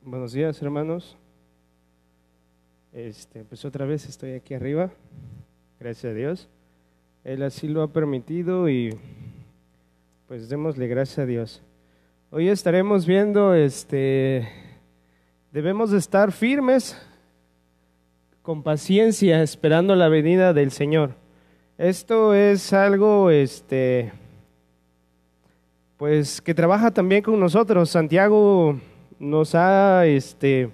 Buenos días, hermanos. Pues otra vez estoy aquí arriba, gracias a Dios. Él así lo ha permitido y pues démosle gracias a Dios. Hoy estaremos viendo, debemos de estar firmes, con paciencia, esperando la venida del Señor. Esto es algo, pues que trabaja también con nosotros. Santiago nos ha hecho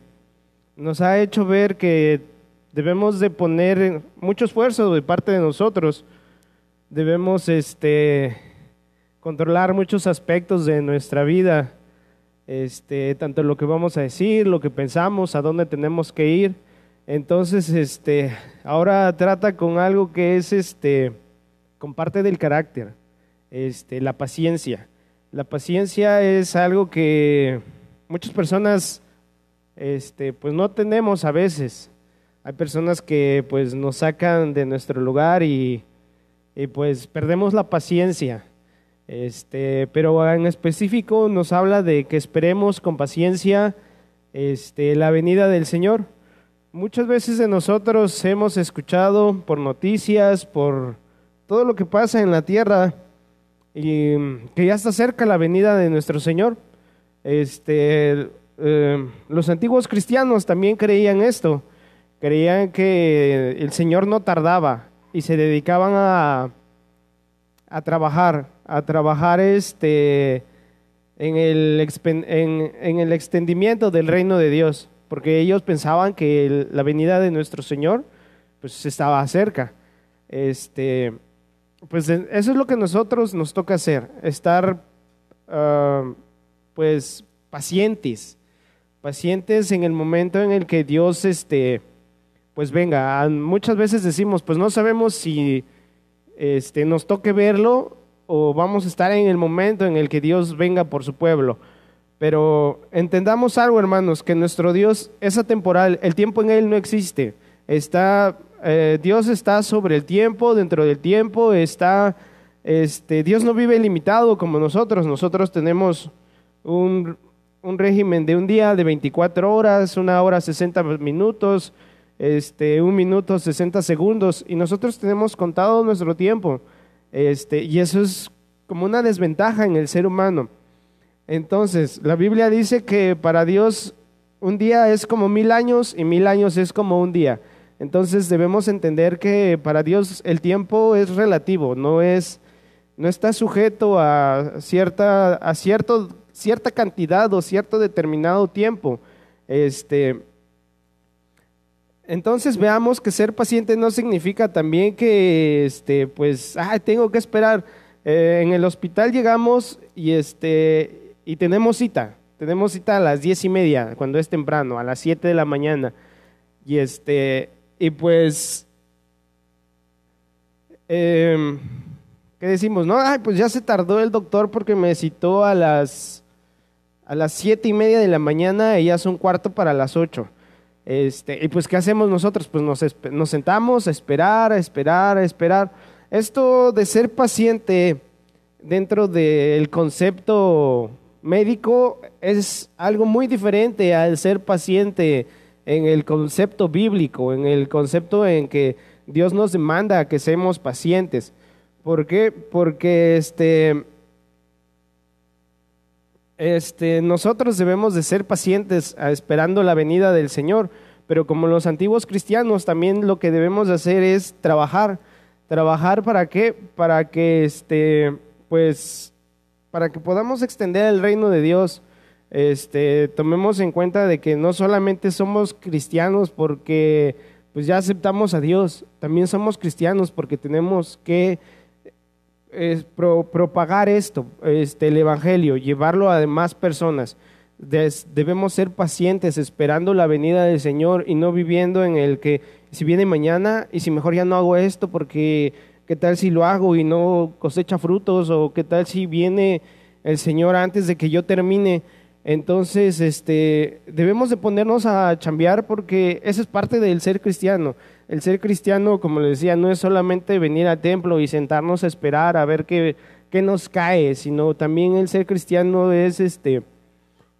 ver que debemos de poner mucho esfuerzo de parte de nosotros. Debemos, controlar muchos aspectos de nuestra vida, tanto lo que vamos a decir, lo que pensamos, a dónde tenemos que ir. Entonces, ahora trata con algo que es, con parte del carácter, la paciencia. La paciencia es algo que muchas personas, pues no tenemos a veces. Hay personas que pues nos sacan de nuestro lugar y pues perdemos la paciencia. Pero en específico nos habla de que esperemos con paciencia, la venida del Señor. Muchas veces de nosotros hemos escuchado por noticias, por todo lo que pasa en la tierra, y que ya está cerca la venida de nuestro Señor. Los antiguos cristianos también creían esto, creían que el Señor no tardaba y se dedicaban a trabajar, en el extendimiento del reino de Dios, porque ellos pensaban que la venida de nuestro Señor pues estaba cerca. Pues eso es lo que nosotros nos toca hacer, estar pues pacientes en el momento en el que Dios pues venga. Muchas veces decimos, pues no sabemos si nos toque verlo o vamos a estar en el momento en el que Dios venga por su pueblo. Pero entendamos algo, hermanos, que nuestro Dios es atemporal, el tiempo en Él no existe. Dios está sobre el tiempo, dentro del tiempo, Dios no vive limitado como nosotros tenemos un régimen de un día de 24 horas, 1 hora 60 minutos, 1 minuto 60 segundos, y nosotros tenemos contado nuestro tiempo, y eso es como una desventaja en el ser humano. Entonces, la Biblia dice que para Dios un día es como 1000 años y 1000 años es como un día. Entonces debemos entender que para Dios el tiempo es relativo, no está sujeto a cierta cantidad o cierto determinado tiempo. Entonces veamos que ser paciente no significa también que pues tengo que esperar. En el hospital llegamos y tenemos cita a las 10:30 cuando es temprano, a las 7 de la mañana. Y pues ¿qué decimos? No, pues ya se tardó el doctor porque me citó a las 7:30 de la mañana y ya son 7:45. Y pues ¿qué hacemos nosotros? Pues nos sentamos a esperar. Esto de ser paciente dentro del concepto médico es algo muy diferente al ser paciente en el concepto bíblico, en el concepto en que Dios nos demanda que seamos pacientes. ¿Por qué? Porque nosotros debemos de ser pacientes esperando la venida del Señor, pero como los antiguos cristianos también lo que debemos de hacer es trabajar. ¿Para qué? Pues para que podamos extender el reino de Dios. Tomemos en cuenta de que no solamente somos cristianos porque pues ya aceptamos a Dios, también somos cristianos porque tenemos que propagar esto, el evangelio, llevarlo a demás personas. Debemos ser pacientes esperando la venida del Señor y no viviendo en el que si viene mañana y si mejor ya no hago esto porque qué tal si lo hago y no cosecha frutos, o qué tal si viene el Señor antes de que yo termine. Entonces, debemos de ponernos a chambear porque esa es parte del ser cristiano. El ser cristiano, como les decía, no es solamente venir al templo y sentarnos a esperar a ver qué nos cae, sino también el ser cristiano es,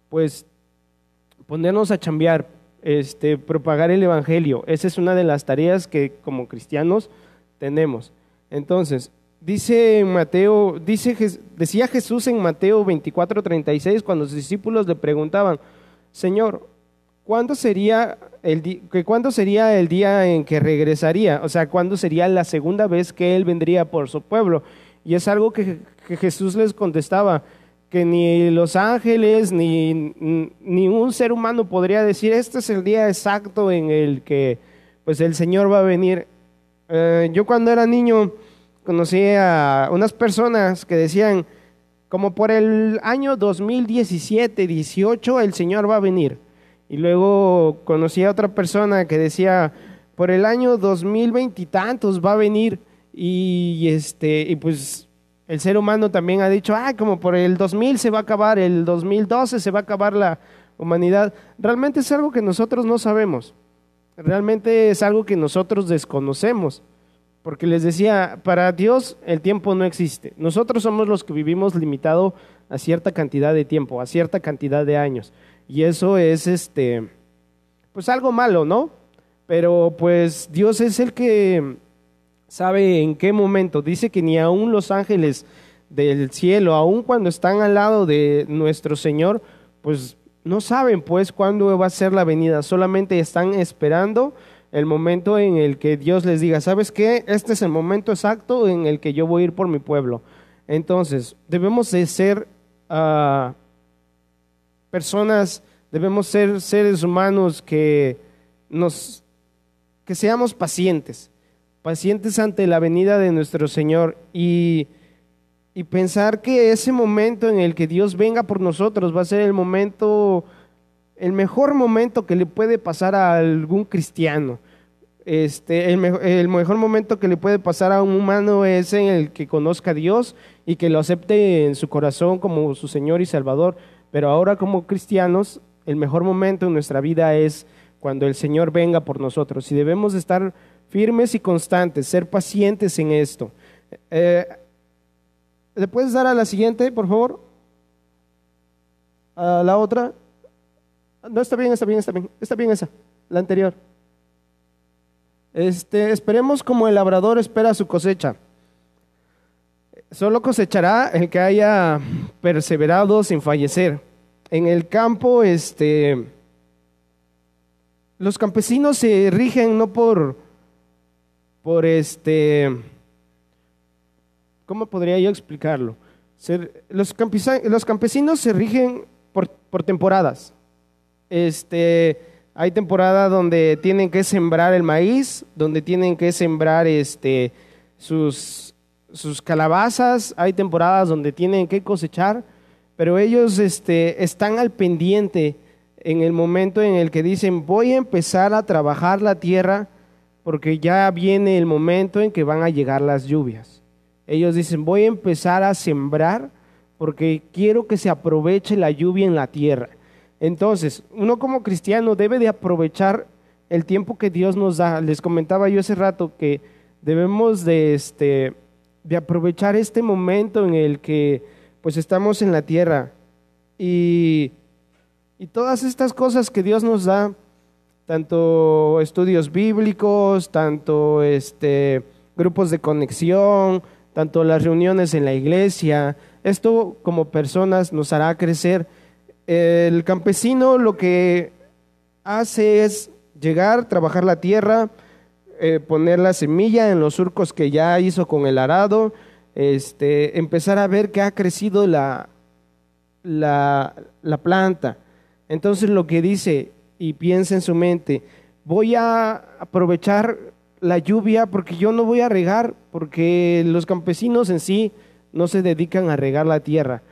pues ponernos a chambear, propagar el evangelio. Esa es una de las tareas que como cristianos tenemos. Entonces, decía Jesús en Mateo 24:36, cuando sus discípulos le preguntaban: Señor, ¿cuándo sería el día en que regresaría? O sea, ¿cuándo sería la segunda vez que Él vendría por su pueblo? Y es algo que Jesús les contestaba, que ni los ángeles ni un ser humano podría decir: este es el día exacto en el que pues el Señor va a venir. Yo cuando era niño conocí a unas personas que decían: como por el año 2017, 18 el Señor va a venir. Y luego conocí a otra persona que decía: por el año 2020 y tantos va a venir. Y pues el ser humano también ha dicho: como por el 2000 se va a acabar, el 2012 se va a acabar la humanidad. Realmente es algo que nosotros no sabemos. Realmente es algo que nosotros desconocemos. Porque les decía, para Dios el tiempo no existe. Nosotros somos los que vivimos limitado a cierta cantidad de tiempo, a cierta cantidad de años. Y eso es pues algo malo, ¿no? Pero pues Dios es el que sabe en qué momento. Dice que ni aun los ángeles del cielo, aun cuando están al lado de nuestro Señor, pues no saben pues cuándo va a ser la venida. Solamente están esperando el momento en el que Dios les diga: ¿sabes qué? Este es el momento exacto en el que yo voy a ir por mi pueblo. Entonces, debemos de ser personas, debemos ser seres humanos que seamos pacientes ante la venida de nuestro Señor y pensar que ese momento en el que Dios venga por nosotros va a ser el mejor momento que le puede pasar a algún cristiano. El mejor momento que le puede pasar a un humano es en el que conozca a Dios y que lo acepte en su corazón como su Señor y Salvador. Pero ahora, como cristianos, el mejor momento en nuestra vida es cuando el Señor venga por nosotros, y debemos de estar firmes y constantes, ser pacientes en esto. ¿Le puedes dar a la siguiente, por favor? A la otra. No, está bien esa, la anterior. Esperemos como el labrador espera su cosecha. Solo cosechará el que haya perseverado sin fallecer. En el campo, los campesinos se rigen no por ¿cómo podría yo explicarlo? Los campesinos se rigen por temporadas. Hay temporada donde tienen que sembrar el maíz, donde tienen que sembrar sus calabazas. Hay temporadas donde tienen que cosechar, pero ellos están al pendiente en el momento en el que dicen: voy a empezar a trabajar la tierra porque ya viene el momento en que van a llegar las lluvias. Ellos dicen: voy a empezar a sembrar porque quiero que se aproveche la lluvia en la tierra. Entonces, uno como cristiano debe de aprovechar el tiempo que Dios nos da. Les comentaba yo hace rato que debemos de aprovechar este momento en el que pues estamos en la tierra y todas estas cosas que Dios nos da, tanto estudios bíblicos, tanto grupos de conexión, tanto las reuniones en la iglesia, esto como personas nos hará crecer. El campesino lo que hace es llegar, trabajar la tierra, poner la semilla en los surcos que ya hizo con el arado, empezar a ver que ha crecido la planta. Entonces lo que dice y piensa en su mente: voy a aprovechar la lluvia porque yo no voy a regar, porque los campesinos en sí no se dedican a regar la tierra.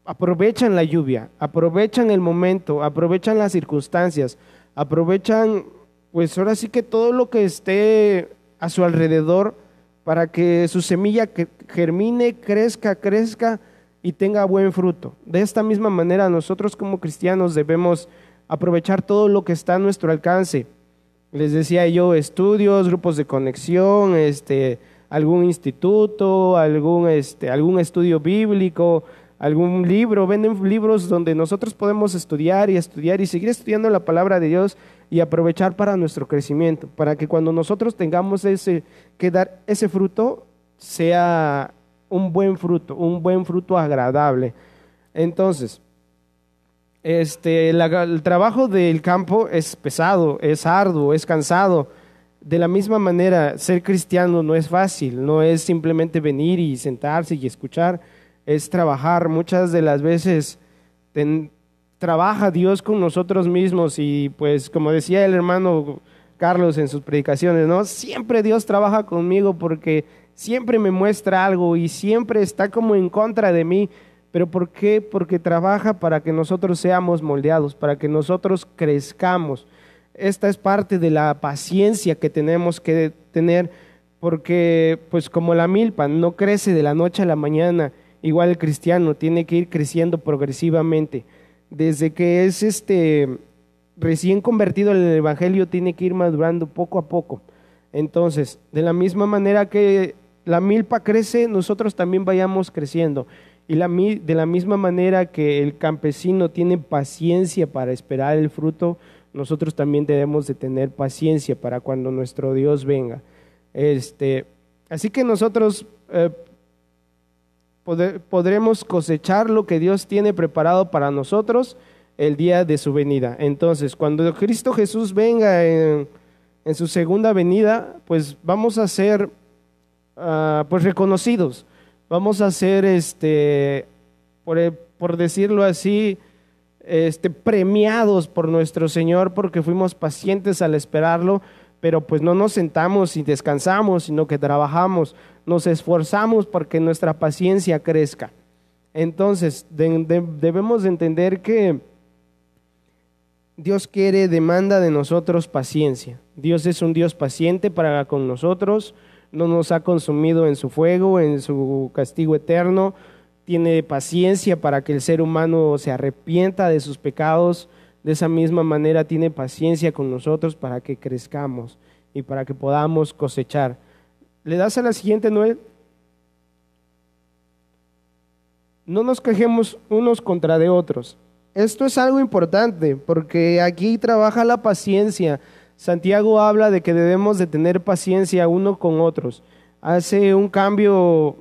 Aprovechan la lluvia, aprovechan el momento, aprovechan las circunstancias, aprovechan pues ahora sí que todo lo que esté a su alrededor para que su semilla germine, crezca y tenga buen fruto. De esta misma manera nosotros como cristianos debemos aprovechar todo lo que está a nuestro alcance. Les decía yo, estudios, grupos de conexión, algún instituto, algún estudio bíblico, algún libro, venden libros donde nosotros podemos estudiar y seguir estudiando la palabra de Dios y aprovechar para nuestro crecimiento, para que cuando nosotros tengamos que dar ese fruto, sea un buen fruto agradable. Entonces, el trabajo del campo es pesado, es arduo, es cansado. De la misma manera, ser cristiano no es fácil, no es simplemente venir y sentarse y escuchar, es trabajar. Muchas de las veces trabaja Dios con nosotros mismos y pues como decía el hermano Carlos en sus predicaciones, ¿no? Siempre Dios trabaja conmigo porque siempre me muestra algo y siempre está como en contra de mí. ¿Pero por qué? Porque trabaja para que nosotros seamos moldeados, para que nosotros crezcamos. Esta es parte de la paciencia que tenemos que tener, porque pues como la milpa no crece de la noche a la mañana, igual el cristiano tiene que ir creciendo progresivamente. Desde que es recién convertido en el evangelio, tiene que ir madurando poco a poco. Entonces, de la misma manera que la milpa crece, nosotros también vayamos creciendo. Y de la misma manera que el campesino tiene paciencia para esperar el fruto, nosotros también debemos de tener paciencia para cuando nuestro Dios venga. Así que nosotros podremos cosechar lo que Dios tiene preparado para nosotros el día de su venida. Entonces, cuando Cristo Jesús venga en su segunda venida, pues vamos a ser pues reconocidos, vamos a ser, por decirlo así, premiados por nuestro Señor porque fuimos pacientes al esperarlo, pero pues no nos sentamos y descansamos, sino que trabajamos, nos esforzamos porque nuestra paciencia crezca. Entonces, debemos de entender que Dios demanda de nosotros paciencia. Dios es un Dios paciente para con nosotros, no nos ha consumido en su fuego, en su castigo eterno. Tiene paciencia para que el ser humano se arrepienta de sus pecados. De esa misma manera tiene paciencia con nosotros para que crezcamos y para que podamos cosechar. ¿Le das a la siguiente, Noel? No nos quejemos unos contra de otros. Esto es algo importante porque aquí trabaja la paciencia. Santiago habla de que debemos de tener paciencia uno con otros. Hace un cambio,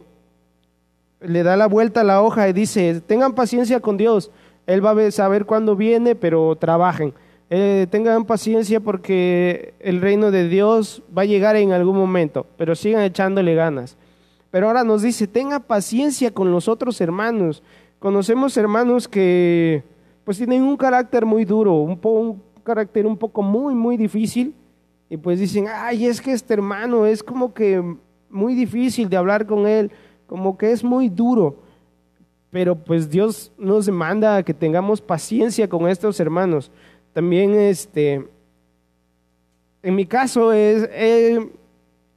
le da la vuelta a la hoja y dice, tengan paciencia con Dios, Él va a saber cuándo viene, pero trabajen. Tengan paciencia porque el reino de Dios va a llegar en algún momento, pero sigan echándole ganas. Pero ahora nos dice, tengan paciencia con los otros hermanos. Conocemos hermanos que pues tienen un carácter muy duro, un carácter un poco muy difícil, y pues dicen, ay, es que este hermano es como que muy difícil de hablar con él, como que es muy duro. Pero pues Dios nos demanda que tengamos paciencia con estos hermanos. También en mi caso he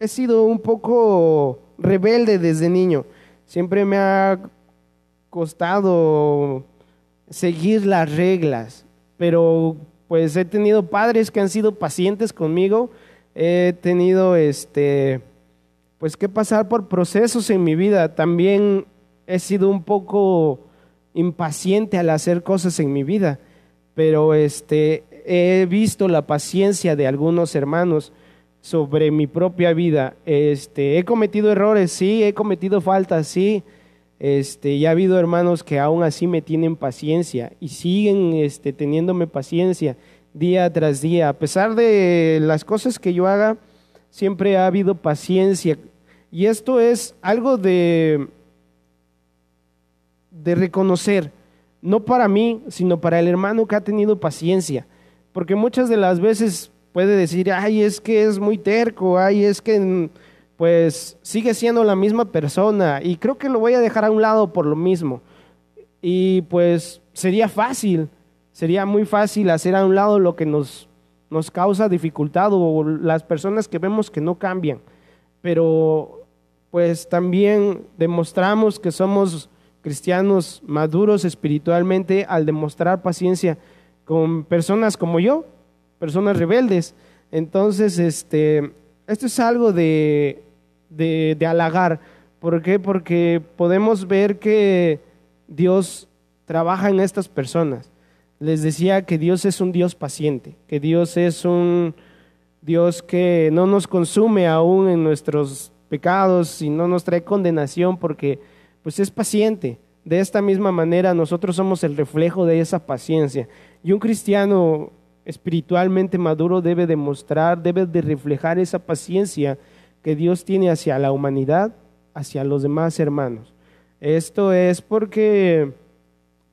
sido un poco rebelde desde niño. Siempre me ha costado seguir las reglas, pero pues he tenido padres que han sido pacientes conmigo. He tenido pues que pasar por procesos en mi vida. También he sido un poco impaciente al hacer cosas en mi vida, pero he visto la paciencia de algunos hermanos sobre mi propia vida. He cometido errores, sí, he cometido faltas, sí. Y ha habido hermanos que aún así me tienen paciencia y siguen teniéndome paciencia día tras día. A pesar de las cosas que yo haga, siempre ha habido paciencia. Y esto es algo de reconocer, no para mí, sino para el hermano que ha tenido paciencia. Porque muchas de las veces puede decir, ay, es que es muy terco, ay, es que pues sigue siendo la misma persona y creo que lo voy a dejar a un lado por lo mismo. Y pues sería muy fácil hacer a un lado lo que nos causa dificultad o las personas que vemos que no cambian. Pero pues también demostramos que somos cristianos maduros espiritualmente al demostrar paciencia con personas como yo, personas rebeldes. Entonces, esto es algo de halagar. ¿Por qué? Porque podemos ver que Dios trabaja en estas personas. Les decía que Dios es un Dios paciente, que Dios es un Dios que no nos consume aún en nuestros pecados y no nos trae condenación porque pues es paciente. De esta misma manera nosotros somos el reflejo de esa paciencia. Y un cristiano espiritualmente maduro debe demostrar, debe de reflejar esa paciencia que Dios tiene hacia la humanidad, hacia los demás hermanos. Esto es porque,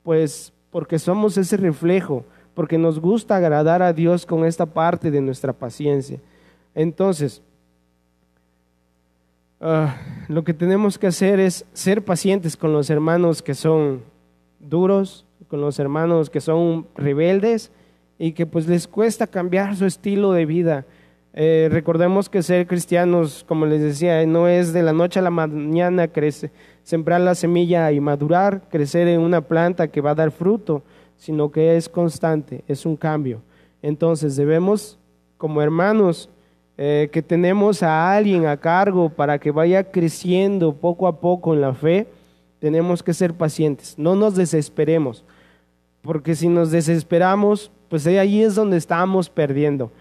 pues, porque somos ese reflejo, porque nos gusta agradar a Dios con esta parte de nuestra paciencia. Entonces, lo que tenemos que hacer es ser pacientes con los hermanos que son duros, con los hermanos que son rebeldes y que pues les cuesta cambiar su estilo de vida. Recordemos que ser cristianos, como les decía, no es de la noche a la mañana sembrar la semilla y madurar, crecer en una planta que va a dar fruto, sino que es constante, es un cambio. Entonces debemos, como hermanos, que tenemos a alguien a cargo para que vaya creciendo poco a poco en la fe, tenemos que ser pacientes, no nos desesperemos, porque si nos desesperamos, pues ahí es donde estamos perdiendo.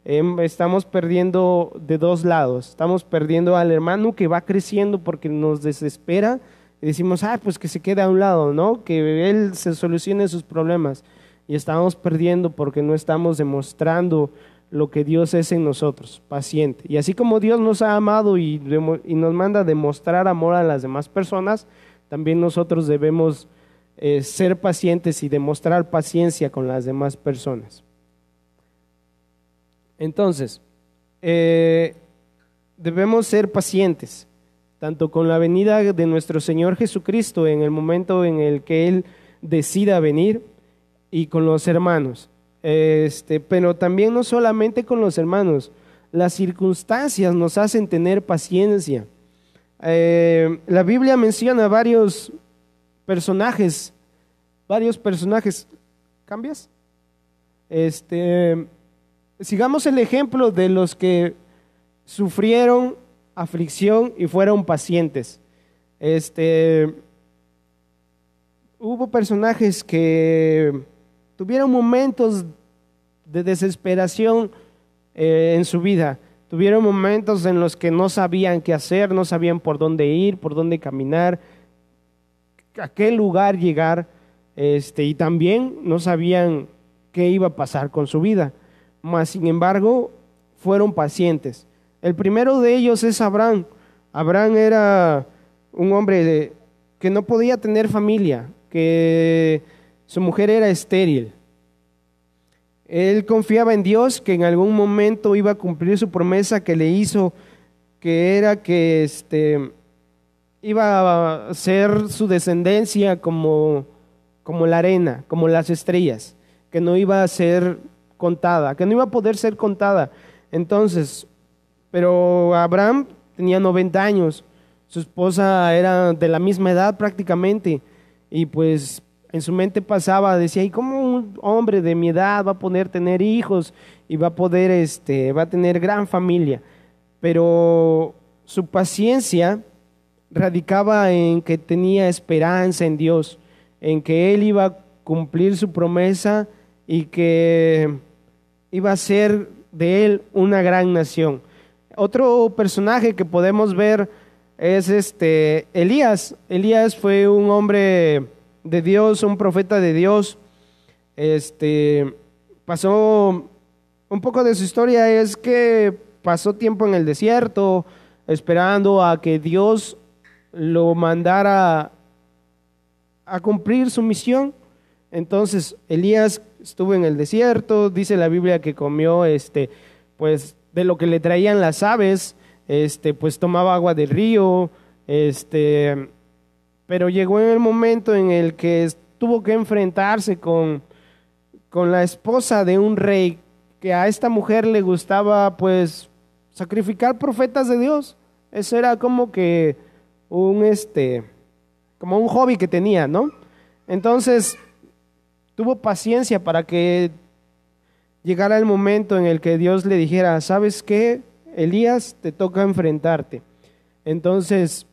Estamos perdiendo de dos lados, estamos perdiendo al hermano que va creciendo porque nos desespera y decimos, pues que se quede a un lado, ¿no? Que él se solucione sus problemas, y estamos perdiendo porque no estamos demostrando lo que Dios es en nosotros, paciente. Y así como Dios nos ha amado y nos manda a demostrar amor a las demás personas, también nosotros debemos ser pacientes y demostrar paciencia con las demás personas. Entonces, debemos ser pacientes, tanto con la venida de nuestro Señor Jesucristo en el momento en el que Él decida venir, y con los hermanos. Pero también no solamente con los hermanos, las circunstancias nos hacen tener paciencia. La Biblia menciona varios personajes. ¿Cambias? Sigamos el ejemplo de los que sufrieron aflicción y fueron pacientes. Hubo personajes que tuvieron momentos de desesperación en su vida, tuvieron momentos en los que no sabían qué hacer, no sabían por dónde ir, por dónde caminar, a qué lugar llegar, y también no sabían qué iba a pasar con su vida, mas sin embargo fueron pacientes. El primero de ellos es Abraham. Abraham era un hombre que no podía tener familia, que su mujer era estéril. Él confiaba en Dios que en algún momento iba a cumplir su promesa que le hizo, que era que iba a ser su descendencia como la arena, como las estrellas, que no iba a ser contada, que no iba a poder ser contada. Entonces, pero Abraham tenía 90 años, su esposa era de la misma edad prácticamente, y pues en su mente pasaba, decía, ¿y cómo un hombre de mi edad va a poder tener hijos y va a poder, va a tener gran familia? Pero su paciencia radicaba en que tenía esperanza en Dios, en que Él iba a cumplir su promesa y que iba a ser de él una gran nación. Otro personaje que podemos ver es Elías. Elías fue un hombre de Dios, un profeta de Dios. Pasó un poco de su historia, es que pasó tiempo en el desierto esperando a que Dios lo mandara a cumplir su misión. Entonces Elías estuvo en el desierto, dice la Biblia que comió pues de lo que le traían las aves, pues tomaba agua del río, pero llegó en el momento en el que tuvo que enfrentarse con la esposa de un rey, que a esta mujer le gustaba pues sacrificar profetas de Dios. Eso era como que como un hobby que tenía, ¿no? Entonces tuvo paciencia para que llegara el momento en el que Dios le dijera, ¿sabes qué, Elías? Te toca enfrentarte. Entonces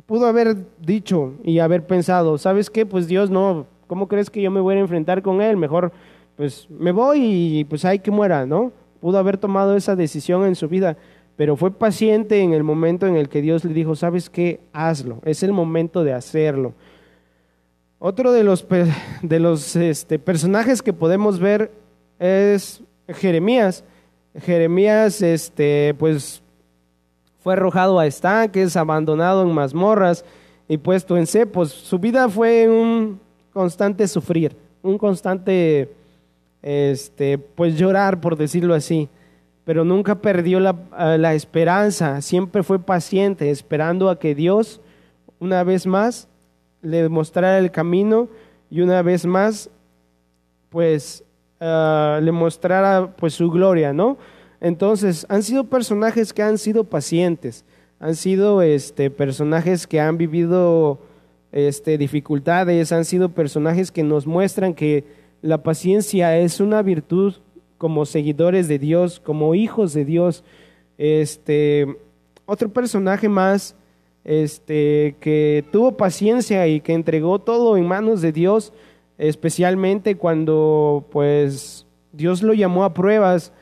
pudo haber dicho y haber pensado, ¿sabes qué? Pues Dios no, ¿cómo crees que yo me voy a enfrentar con él? Mejor pues me voy y pues hay que muera, ¿no? Pudo haber tomado esa decisión en su vida, pero fue paciente en el momento en el que Dios le dijo, ¿sabes qué? Hazlo, es el momento de hacerlo. Otro de los personajes que podemos ver es Jeremías. Jeremías, pues fue arrojado a estanques, abandonado en mazmorras y puesto en cepos. Su vida fue un constante sufrir, un constante, pues llorar, por decirlo así. Pero nunca perdió la esperanza, siempre fue paciente, esperando a que Dios, una vez más, le mostrara el camino y una vez más, pues, le mostrara pues su gloria, ¿no? Entonces, han sido personajes que han sido pacientes, han sido personajes que han vivido dificultades, han sido personajes que nos muestran que la paciencia es una virtud como seguidores de Dios, como hijos de Dios. Otro personaje más que tuvo paciencia y que entregó todo en manos de Dios, especialmente cuando pues Dios lo llamó a pruebas,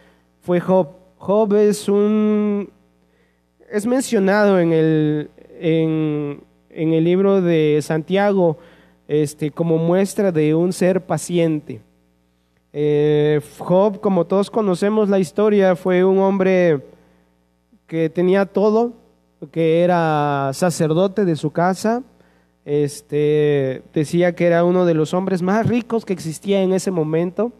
fue Job. Job es mencionado en el libro de Santiago, como muestra de un ser paciente. Job, como todos conocemos la historia, fue un hombre que tenía todo, que era sacerdote de su casa. Decía que era uno de los hombres más ricos que existía en ese momento.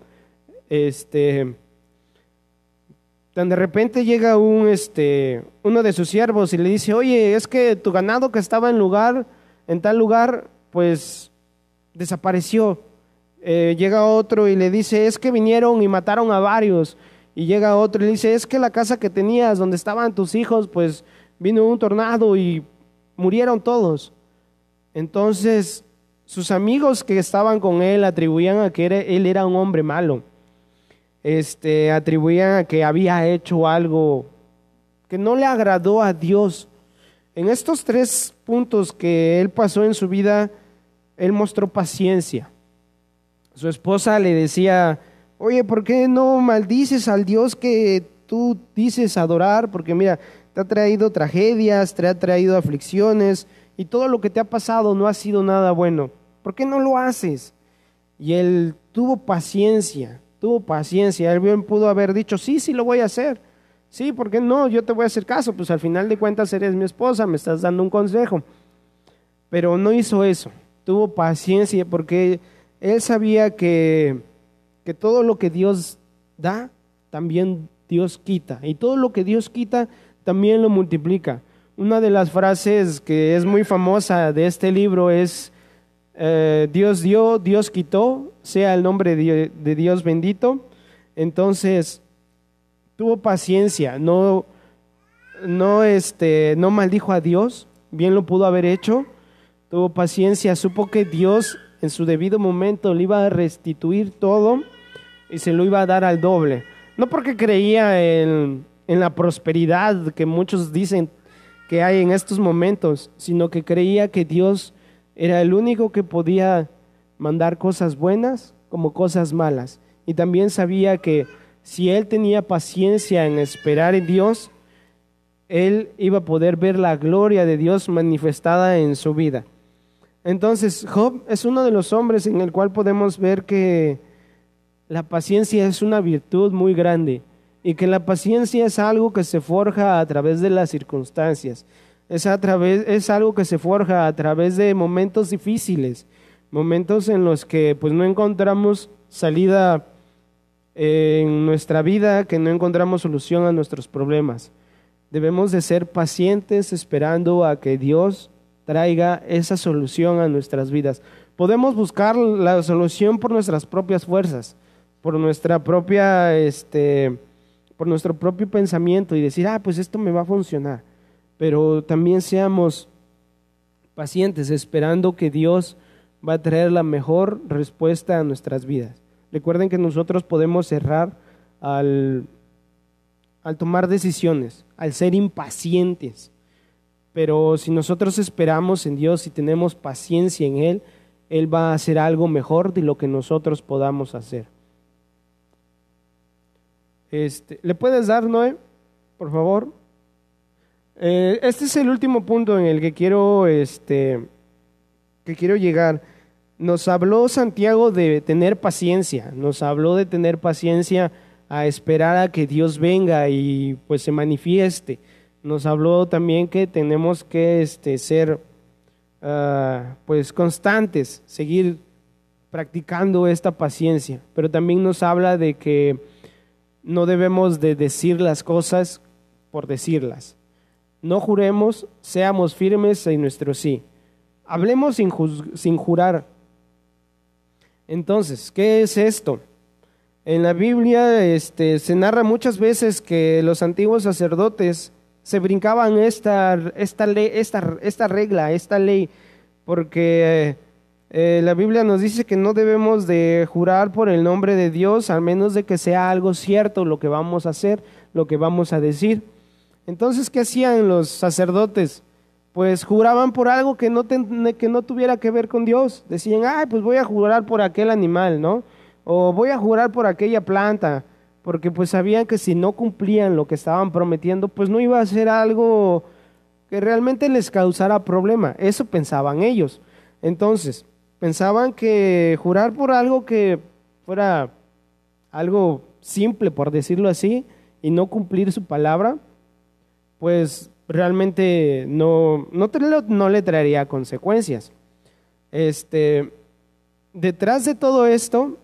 Tan de repente llega uno de sus siervos y le dice, oye, es que tu ganado que estaba en tal lugar, pues desapareció. Llega otro y le dice, es que vinieron y mataron a varios. Y llega otro y le dice, es que la casa que tenías donde estaban tus hijos, pues vino un tornado y murieron todos. Entonces sus amigos que estaban con él atribuían a que él era un hombre malo. Atribuían a que había hecho algo que no le agradó a Dios. En estos 3 puntos que él pasó en su vida, él mostró paciencia. Su esposa le decía, oye, ¿por qué no maldices al Dios que tú dices adorar? Porque mira, te ha traído tragedias, te ha traído aflicciones y todo lo que te ha pasado no ha sido nada bueno. ¿Por qué no lo haces? Y él tuvo paciencia. Él bien pudo haber dicho, sí lo voy a hacer. Sí, ¿por qué no? Yo te voy a hacer caso, pues al final de cuentas eres mi esposa, me estás dando un consejo. Pero no hizo eso, tuvo paciencia porque él sabía que todo lo que Dios da, también Dios quita. Y todo lo que Dios quita, también lo multiplica. Una de las frases que es muy famosa de este libro es, Dios dio, Dios quitó, sea el nombre de Dios bendito. Entonces, tuvo paciencia, no maldijo a Dios, bien lo pudo haber hecho, tuvo paciencia, supo que Dios en su debido momento le iba a restituir todo y se lo iba a dar al doble. No porque creía en la prosperidad que muchos dicen que hay en estos momentos, sino que creía que Dios era el único que podía mandar cosas buenas como cosas malas. Y también sabía que si él tenía paciencia en esperar en Dios, él iba a poder ver la gloria de Dios manifestada en su vida. Entonces, Job es uno de los hombres en el cual podemos ver que la paciencia es una virtud muy grande y que la paciencia es algo que se forja a través de las circunstancias. Es algo que se forja a través de momentos difíciles, momentos en los que pues no encontramos salida en nuestra vida, que no encontramos solución a nuestros problemas. Debemos de ser pacientes esperando a que Dios traiga esa solución a nuestras vidas. Podemos buscar la solución por nuestras propias fuerzas, por nuestra propia, por nuestro propio pensamiento y decir, pues esto me va a funcionar. Pero también seamos pacientes esperando que Dios va a traer la mejor respuesta a nuestras vidas. Recuerden que nosotros podemos errar al tomar decisiones, al ser impacientes. pero si nosotros esperamos en Dios y tenemos paciencia en Él, Él va a hacer algo mejor de lo que nosotros podamos hacer. ¿Le puedes dar, Noé, por favor? Este es el último punto en el que quiero llegar. Nos habló Santiago de tener paciencia, nos habló de tener paciencia a esperar a que Dios venga y pues se manifieste. Nos habló también que tenemos que ser pues constantes, seguir practicando esta paciencia, pero también nos habla de que no debemos de decir las cosas por decirlas. No juremos, seamos firmes en nuestro sí. Hablemos sin jurar. Entonces, ¿qué es esto? En la Biblia se narra muchas veces que los antiguos sacerdotes se brincaban esta regla, esta ley, porque la Biblia nos dice que no debemos de jurar por el nombre de Dios, al menos de que sea algo cierto lo que vamos a hacer, lo que vamos a decir. Entonces, ¿qué hacían los sacerdotes? Pues juraban por algo que no tuviera que ver con Dios. Decían, pues voy a jurar por aquel animal, ¿no? O voy a jurar por aquella planta, porque pues sabían que si no cumplían lo que estaban prometiendo, pues no iba a ser algo que realmente les causara problema. Eso pensaban ellos. Entonces, pensaban que jurar por algo que fuera algo simple, por decirlo así, y no cumplir su palabra, pues realmente no le traería consecuencias. Detrás de todo esto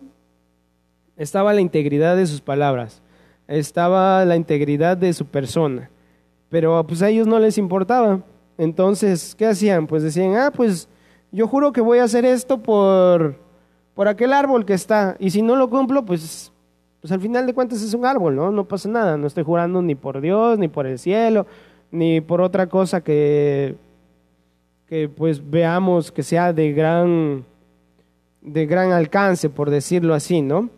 estaba la integridad de sus palabras, estaba la integridad de su persona, pero pues a ellos no les importaba. Entonces, ¿qué hacían? Pues decían, pues yo juro que voy a hacer esto por aquel árbol que está, y si no lo cumplo, pues al final de cuentas es un árbol, ¿no? No pasa nada, no estoy jurando ni por Dios, ni por el cielo, ni por otra cosa que pues veamos que sea de gran alcance, por decirlo así, ¿no?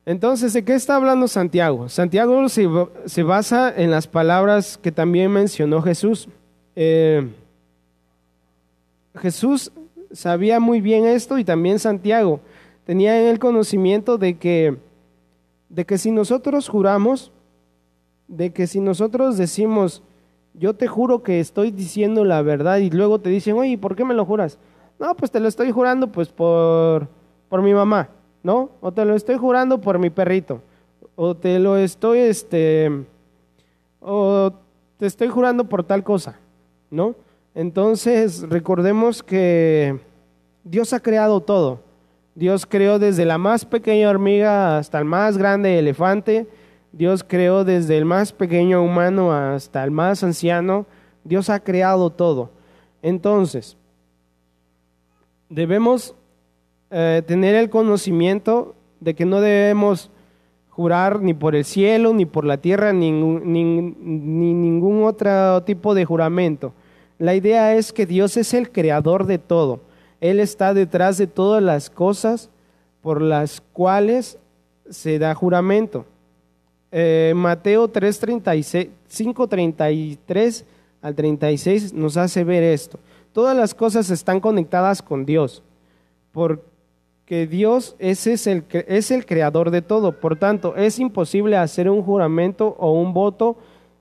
Entonces, ¿de qué está hablando Santiago? Santiago se basa en las palabras que también mencionó Jesús. Jesús sabía muy bien esto y también Santiago tenía en el conocimiento de que si nosotros juramos, de que si nosotros decimos, yo te juro que estoy diciendo la verdad, y luego te dicen, oye, ¿por qué me lo juras? No, pues te lo estoy jurando pues por mi mamá, ¿no? O te lo estoy jurando por mi perrito, o te lo estoy, o te estoy jurando por tal cosa, ¿no? Entonces, recordemos que Dios ha creado todo. Dios creó desde la más pequeña hormiga hasta el más grande elefante. Dios creó desde el más pequeño humano hasta el más anciano. Dios ha creado todo. Entonces, debemos tener el conocimiento de que no debemos jurar ni por el cielo, ni por la tierra, ni ningún otro tipo de juramento. La idea es que Dios es el creador de todo. Él está detrás de todas las cosas por las cuales se da juramento. Mateo 5:33 al 36 nos hace ver esto. Todas las cosas están conectadas con Dios, porque Dios es el creador de todo. Por tanto, es imposible hacer un juramento o un voto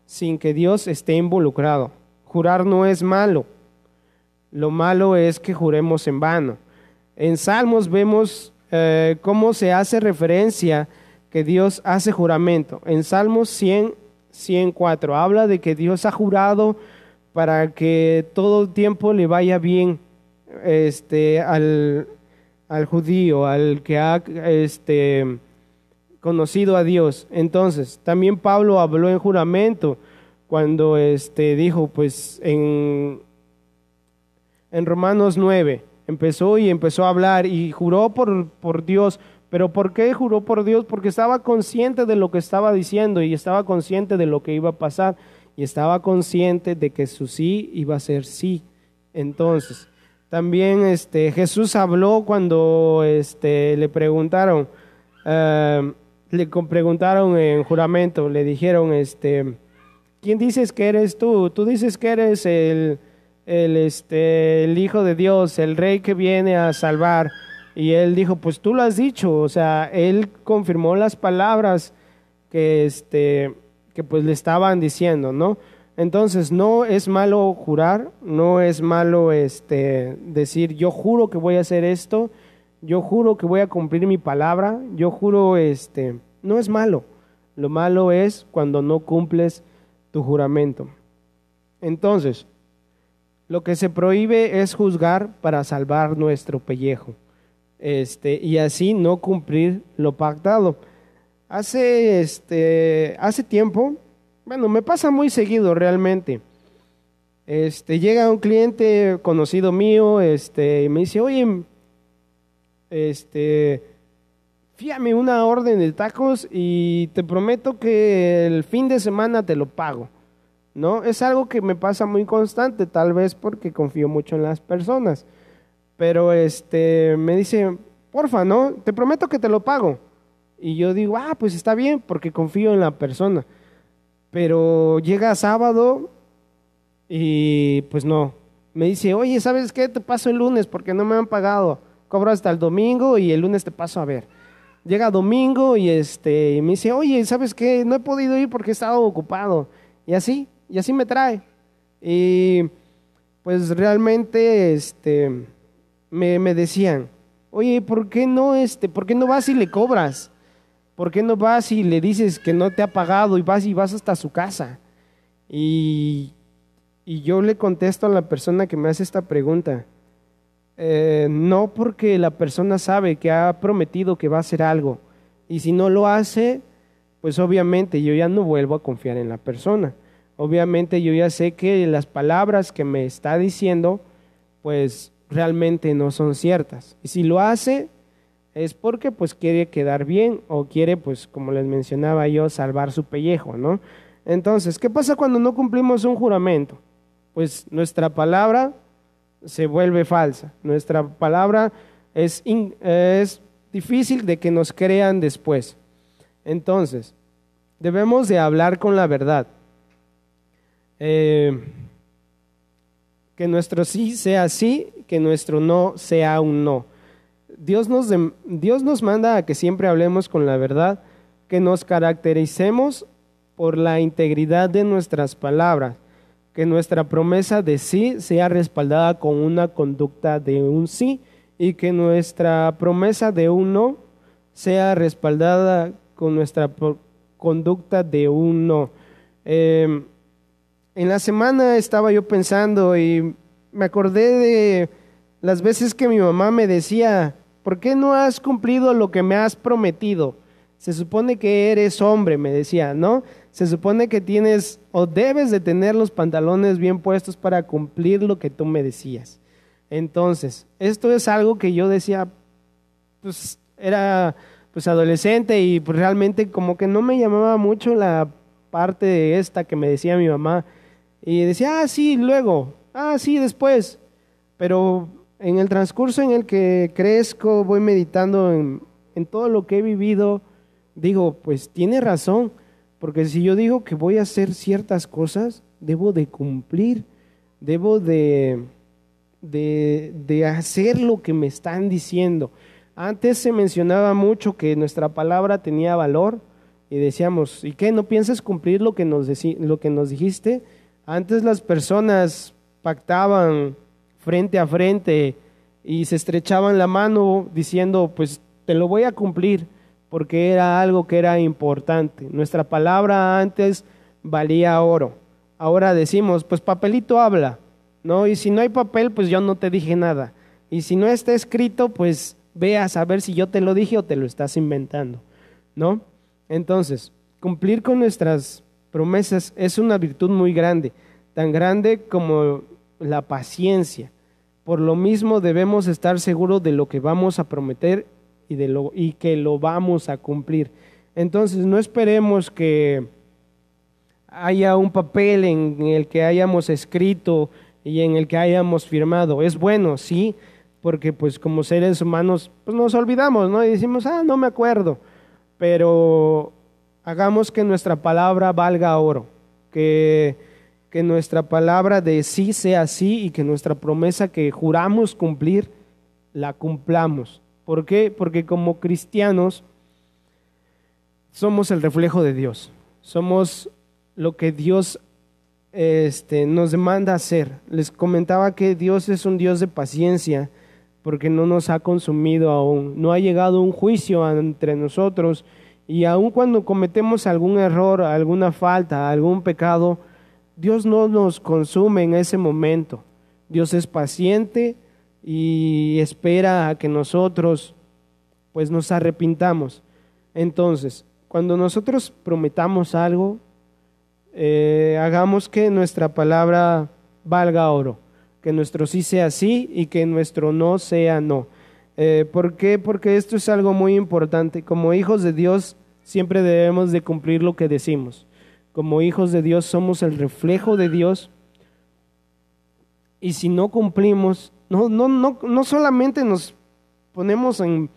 sin que Dios esté involucrado. Jurar no es malo. Lo malo es que juremos en vano. En Salmos vemos cómo se hace referencia que Dios hace juramento. En Salmos 104 habla de que Dios ha jurado para que todo el tiempo le vaya bien al judío, al que ha conocido a Dios. Entonces, también Pablo habló en juramento cuando dijo, pues en Romanos 9, empezó a hablar y juró por Dios. ¿Pero por qué juró por Dios? Porque estaba consciente de lo que estaba diciendo y estaba consciente de lo que iba a pasar y estaba consciente de que su sí iba a ser sí. Entonces, también Jesús habló cuando le preguntaron en juramento, le dijeron ¿quién dices que eres tú? Tú dices que eres el Hijo de Dios, el Rey que viene a salvar. Y él dijo, pues tú lo has dicho. O sea, él confirmó las palabras que pues le estaban diciendo, ¿no? Entonces, no es malo jurar, no es malo decir, yo juro que voy a hacer esto, yo juro que voy a cumplir mi palabra, yo juro, no es malo. Lo malo es cuando no cumples tu juramento. Entonces, lo que se prohíbe es juzgar para salvar nuestro pellejo, y así no cumplir lo pactado. Hace tiempo, bueno, me pasa muy seguido realmente. Llega un cliente conocido mío, y me dice, oye, fíame una orden de tacos y te prometo que el fin de semana te lo pago, ¿no? Es algo que me pasa muy constante, tal vez porque confío mucho en las personas. Pero me dice, porfa, ¿no? Te prometo que te lo pago. Y yo digo, pues está bien, porque confío en la persona. Pero llega sábado y pues no. Me dice, oye, ¿sabes qué? Te paso el lunes porque no me han pagado. Cobro hasta el domingo y el lunes te paso a ver. Llega domingo y y me dice, oye, ¿sabes qué? No he podido ir porque he estado ocupado. Y así me trae. Y pues realmente, me decían, oye, ¿por qué no vas y le cobras? ¿Por qué no vas y le dices que no te ha pagado y vas hasta su casa? Y, y yo le contesto a la persona que me hace esta pregunta, no, porque la persona sabe que ha prometido que va a hacer algo. Y si no lo hace, pues obviamente yo ya no vuelvo a confiar en la persona. Obviamente yo ya sé que las palabras que me está diciendo, pues realmente no son ciertas. Y si lo hace, es porque pues quiere quedar bien o quiere, pues como les mencionaba yo, salvar su pellejo, ¿no? Entonces, ¿qué pasa cuando no cumplimos un juramento? Pues nuestra palabra se vuelve falsa. Nuestra palabra es difícil de que nos crean después. Entonces, debemos de hablar con la verdad. Que nuestro sí sea sí, que nuestro no sea un no. Dios nos manda a que siempre hablemos con la verdad, que nos caractericemos por la integridad de nuestras palabras, que nuestra promesa de sí sea respaldada con una conducta de un sí y que nuestra promesa de un no sea respaldada con nuestra conducta de un no. En la semana estaba yo pensando y me acordé de las veces que mi mamá me decía, ¿por qué no has cumplido lo que me has prometido? Se supone que eres hombre, me decía, ¿no? Se supone que tienes o debes de tener los pantalones bien puestos para cumplir lo que tú me decías. Entonces, esto es algo que yo decía, pues era pues adolescente y pues realmente como que no me llamaba mucho la parte de esta que me decía mi mamá. Y decía, sí, luego, sí, después. Pero en el transcurso en el que crezco, voy meditando en todo lo que he vivido, digo, pues tiene razón, porque si yo digo que voy a hacer ciertas cosas, debo de cumplir, debo de hacer lo que me están diciendo. Antes se mencionaba mucho que nuestra palabra tenía valor y decíamos, ¿y qué? ¿No piensas cumplir lo que nos dijiste? Antes las personas pactaban frente a frente y se estrechaban la mano diciendo, pues te lo voy a cumplir, porque era algo que era importante. Nuestra palabra antes valía oro. Ahora decimos, pues papelito habla, ¿no? Y si no hay papel, pues yo no te dije nada. Y si no está escrito, pues ve a saber si yo te lo dije o te lo estás inventando, ¿no? Entonces, cumplir con nuestras promesas es una virtud muy grande, tan grande como la paciencia. Por lo mismo debemos estar seguros de lo que vamos a prometer y que lo vamos a cumplir. Entonces no esperemos que haya un papel en el que hayamos escrito y en el que hayamos firmado. Es bueno, sí, porque pues como seres humanos pues nos olvidamos, ¿no? Y decimos, no me acuerdo. Pero hagamos que nuestra palabra valga oro. que, que nuestra palabra de sí sea sí y que nuestra promesa que juramos cumplir, la cumplamos. ¿Por qué? Porque como cristianos somos el reflejo de Dios, somos lo que Dios nos demanda hacer. Les comentaba que Dios es un Dios de paciencia porque no nos ha consumido aún, no ha llegado un juicio entre nosotros y aun cuando cometemos algún error, alguna falta, algún pecado, Dios no nos consume en ese momento. Dios es paciente y espera a que nosotros pues nos arrepintamos. Entonces, cuando nosotros prometamos algo, hagamos que nuestra palabra valga oro, que nuestro sí sea sí y que nuestro no sea no. ¿Por qué? Porque esto es algo muy importante. Como hijos de Dios siempre debemos de cumplir lo que decimos. Como hijos de Dios somos el reflejo de Dios y si no cumplimos, no solamente nos ponemos en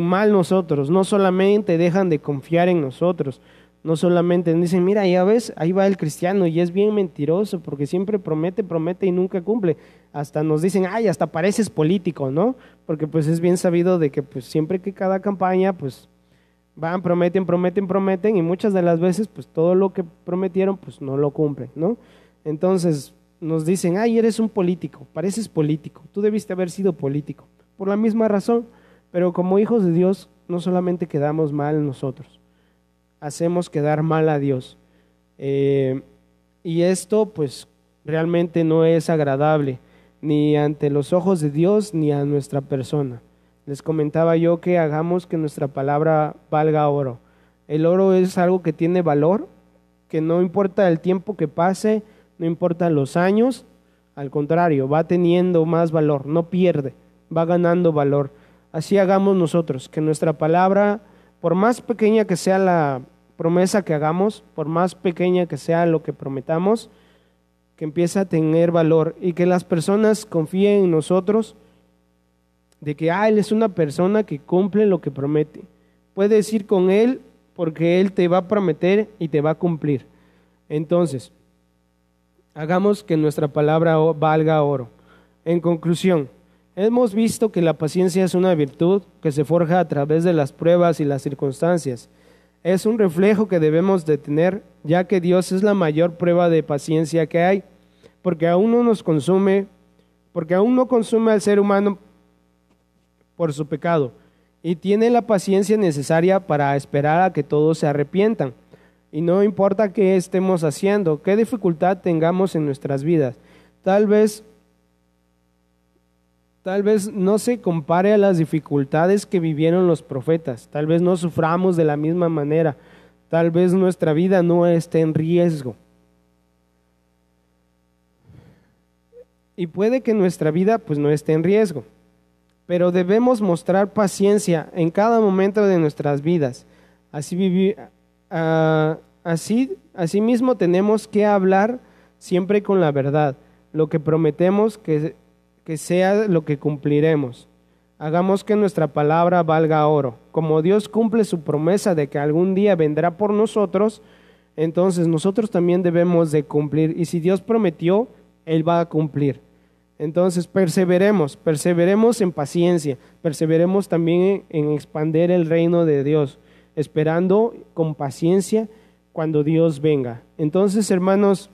mal nosotros, no solamente dejan de confiar en nosotros, no solamente dicen, mira, ya ves, ahí va el cristiano y es bien mentiroso porque siempre promete, promete y nunca cumple. Hasta nos dicen, ay, hasta pareces político, ¿no? Porque pues es bien sabido de que pues siempre que cada campaña pues van, prometen, prometen, prometen y muchas de las veces pues todo lo que prometieron pues no lo cumplen, ¿no? Entonces nos dicen, ay, eres un político, pareces político, tú debiste haber sido político, por la misma razón, pero como hijos de Dios no solamente quedamos mal nosotros, hacemos quedar mal a Dios. Y esto pues realmente no es agradable ni ante los ojos de Dios ni a nuestra persona. Les comentaba yo que hagamos que nuestra palabra valga oro. El oro es algo que tiene valor, que no importa el tiempo que pase, no importa los años, al contrario, va teniendo más valor, no pierde, va ganando valor. Así hagamos nosotros, que nuestra palabra, por más pequeña que sea la promesa que hagamos, por más pequeña que sea lo que prometamos, que empiece a tener valor y que las personas confíen en nosotros de que él es una persona que cumple lo que promete. Puedes ir con él porque él te va a prometer y te va a cumplir. Entonces, hagamos que nuestra palabra valga oro. En conclusión, hemos visto que la paciencia es una virtud que se forja a través de las pruebas y las circunstancias. Es un reflejo que debemos de tener, ya que Dios es la mayor prueba de paciencia que hay, porque aún no consume al ser humano por su pecado, y tiene la paciencia necesaria para esperar a que todos se arrepientan. Y no importa qué estemos haciendo, qué dificultad tengamos en nuestras vidas, tal vez no se compare a las dificultades que vivieron los profetas, tal vez no suframos de la misma manera, tal vez nuestra vida no esté en riesgo. Y puede que nuestra vida pues no esté en riesgo, pero debemos mostrar paciencia en cada momento de nuestras vidas. Asimismo tenemos que hablar siempre con la verdad, lo que prometemos que sea lo que cumpliremos. Hagamos que nuestra palabra valga oro. Como Dios cumple su promesa de que algún día vendrá por nosotros, entonces nosotros también debemos de cumplir. Y si Dios prometió, Él va a cumplir. Entonces perseveremos en paciencia, perseveremos también en expandir el reino de Dios, esperando con paciencia cuando Dios venga. Entonces, hermanos,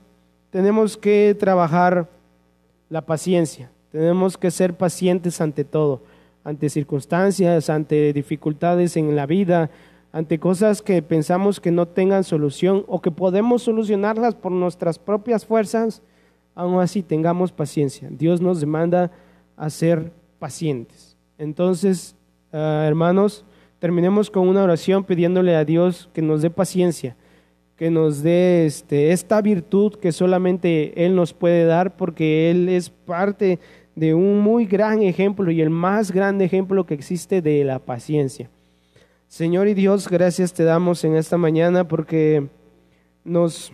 tenemos que trabajar la paciencia. Tenemos que ser pacientes ante todo, ante circunstancias, ante dificultades en la vida, ante cosas que pensamos que no tengan solución o que podemos solucionarlas por nuestras propias fuerzas. Aún así, tengamos paciencia. Dios nos demanda a ser pacientes. Entonces, hermanos, terminemos con una oración pidiéndole a Dios que nos dé paciencia, que nos dé esta virtud que solamente Él nos puede dar, porque Él es parte de un muy gran ejemplo y el más grande ejemplo que existe de la paciencia. Señor y Dios, gracias te damos en esta mañana porque nos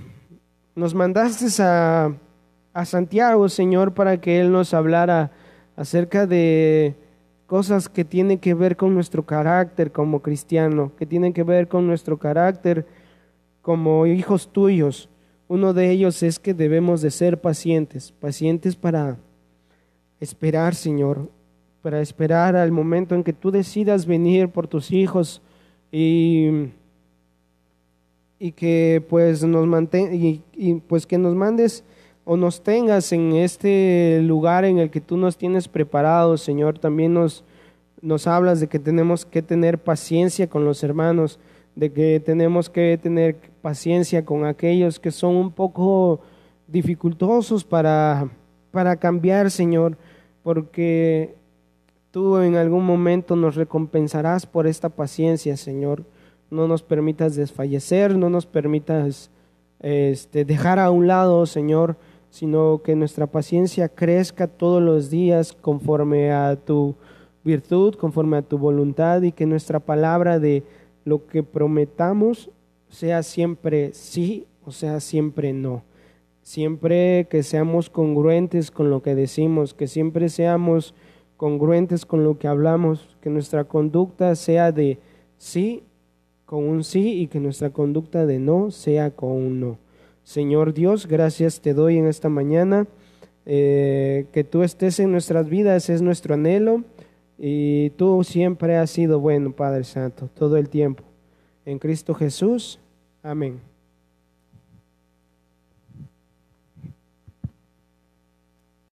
mandaste a Santiago, Señor, para que Él nos hablara acerca de cosas que tienen que ver con nuestro carácter como cristiano, que tienen que ver con nuestro carácter como hijos tuyos, Uno de ellos es que debemos de ser pacientes, pacientes para esperar, Señor, para esperar al momento en que tú decidas venir por tus hijos y, y que pues pues que nos mandes o nos tengas en este lugar en el que tú nos tienes preparados, Señor. También nos hablas de que tenemos que tener paciencia con los hermanos, de que tenemos que tener paciencia con aquellos que son un poco dificultosos para cambiar, Señor, porque tú en algún momento nos recompensarás por esta paciencia, Señor. No nos permitas desfallecer, no nos permitas dejar a un lado, Señor, sino que nuestra paciencia crezca todos los días conforme a tu virtud, conforme a tu voluntad, y que nuestra palabra de lo que prometamos sea siempre sí o sea siempre no. Siempre que seamos congruentes con lo que decimos, que siempre seamos congruentes con lo que hablamos, que nuestra conducta sea de sí con un sí y que nuestra conducta de no sea con un no. Señor Dios, gracias te doy en esta mañana, que tú estés en nuestras vidas es nuestro anhelo, y tú siempre has sido bueno, Padre Santo, todo el tiempo. En Cristo Jesús, amén.